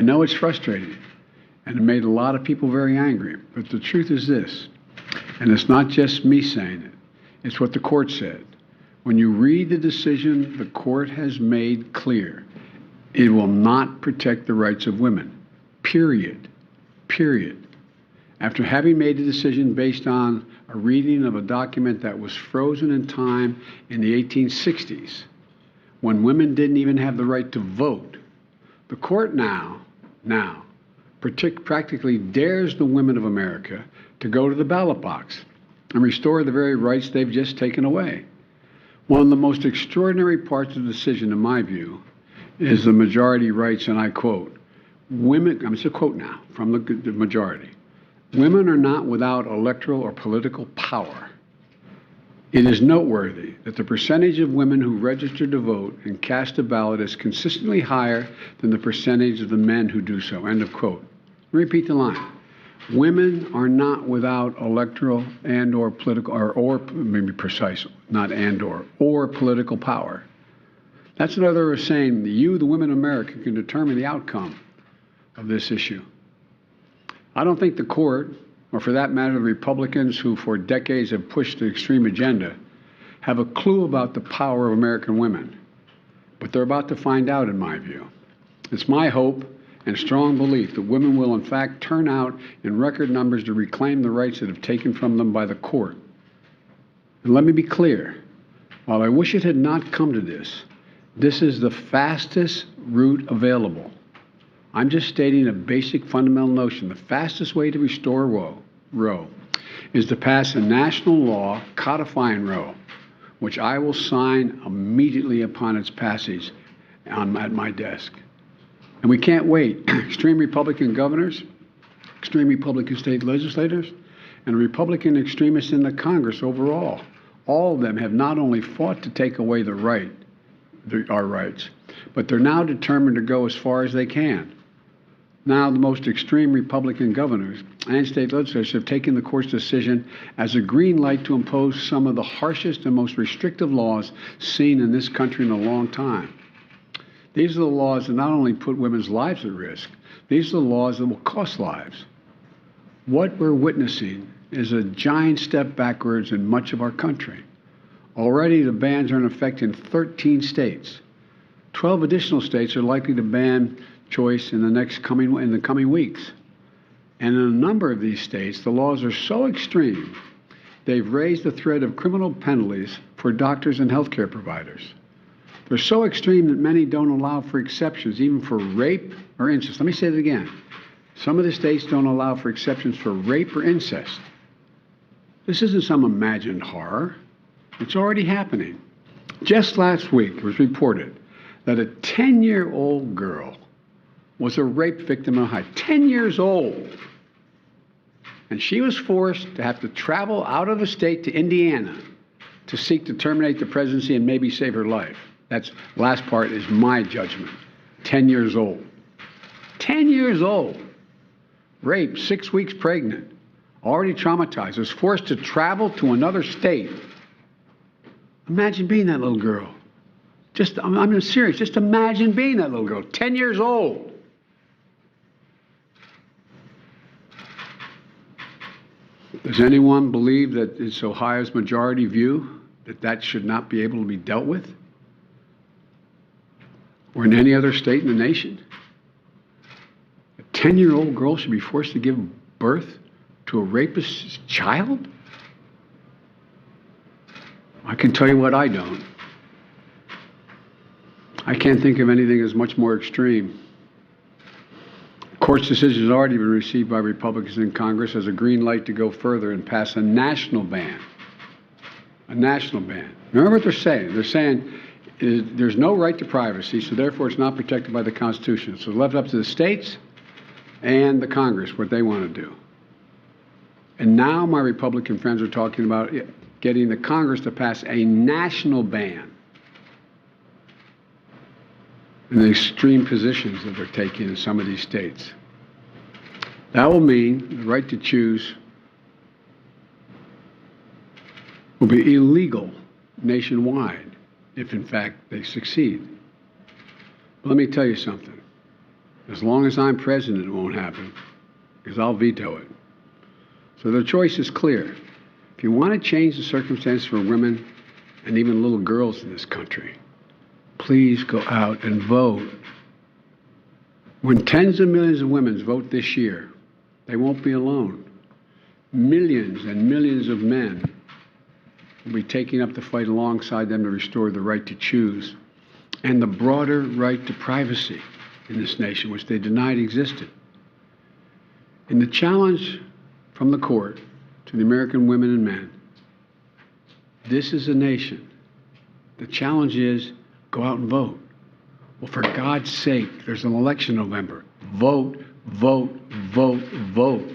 I know it's frustrating, and it made a lot of people very angry, but the truth is this, and it's not just me saying it, it's what the court said. When you read the decision the court has made clear, it will not protect the rights of women, period. After having made a decision based on a reading of a document that was frozen in time in the 1860s, when women didn't even have the right to vote, the court now practically dares the women of America to go to the ballot box and restore the very rights they've just taken away. One of the most extraordinary parts of the decision, in my view, is the majority writes, and I quote, women, I'm just a quote now from the majority, women are not without electoral or political power. It is noteworthy that the percentage of women who register to vote and cast a ballot is consistently higher than the percentage of the men who do so. End of quote. Repeat the line. Women are not without electoral and or political, or maybe precise, not and or political power. That's another way of saying that you, the women of America, can determine the outcome of this issue. I don't think the court, or for that matter, the Republicans who for decades have pushed the extreme agenda, have a clue about the power of American women. But they're about to find out, in my view. It's my hope and strong belief that women will in fact turn out in record numbers to reclaim the rights that have taken from them by the court. And let me be clear, while I wish it had not come to this, this is the fastest route available. I'm just stating a basic fundamental notion. The fastest way to restore Roe is to pass a national law codifying Roe, which I will sign immediately upon its passage at my desk. And we can't wait. Extreme Republican governors, extreme Republican state legislators, and Republican extremists in the Congress overall, all of them have not only fought to take away our rights, but they're now determined to go as far as they can. Now, the most extreme Republican governors and state legislators have taken the court's decision as a green light to impose some of the harshest and most restrictive laws seen in this country in a long time. These are the laws that not only put women's lives at risk, these are the laws that will cost lives. What we're witnessing is a giant step backwards in much of our country. Already, the bans are in effect in 13 states. 12 additional states are likely to ban choice in the coming weeks. And in a number of these states, the laws are so extreme, they've raised the threat of criminal penalties for doctors and healthcare providers. They're so extreme that many don't allow for exceptions, even for rape or incest. Let me say that again. Some of the states don't allow for exceptions for rape or incest. This isn't some imagined horror. It's already happening. Just last week, it was reported that a 10-year-old girl was a rape victim in Ohio. 10 years old. And she was forced to have to travel out of the state to Indiana to seek to terminate the presidency and maybe save her life. That's last part is my judgment. 10 years old. 10 years old. Raped, 6 weeks pregnant, already traumatized, was forced to travel to another state. Imagine being that little girl. I'm serious. Just imagine being that little girl, 10 years old. Does anyone believe that it's Ohio's majority view that that should not be able to be dealt with? Or in any other state in the nation? A 10-year-old girl should be forced to give birth to a rapist's child? I can tell you what I don't. I can't think of anything as much more extreme. The court's decision has already been received by Republicans in Congress as a green light to go further and pass a national ban. A national ban. Remember what they're saying. They're saying there's no right to privacy, so therefore it's not protected by the Constitution. So it's left up to the states and the Congress what they want to do. And now my Republican friends are talking about getting the Congress to pass a national ban in the extreme positions that they're taking in some of these states. That will mean the right to choose will be illegal nationwide if in fact they succeed. But let me tell you something. As long as I'm president, it won't happen, because I'll veto it. So the choice is clear. If you want to change the circumstances for women and even little girls in this country, please go out and vote. When tens of millions of women vote this year, they won't be alone. Millions and millions of men will be taking up the fight alongside them to restore the right to choose and the broader right to privacy in this nation, which they denied existed. And the challenge from the court to the American women and men, this is a nation. The challenge is go out and vote. Well, for God's sake, there's an election in November. Vote, vote, vote, vote.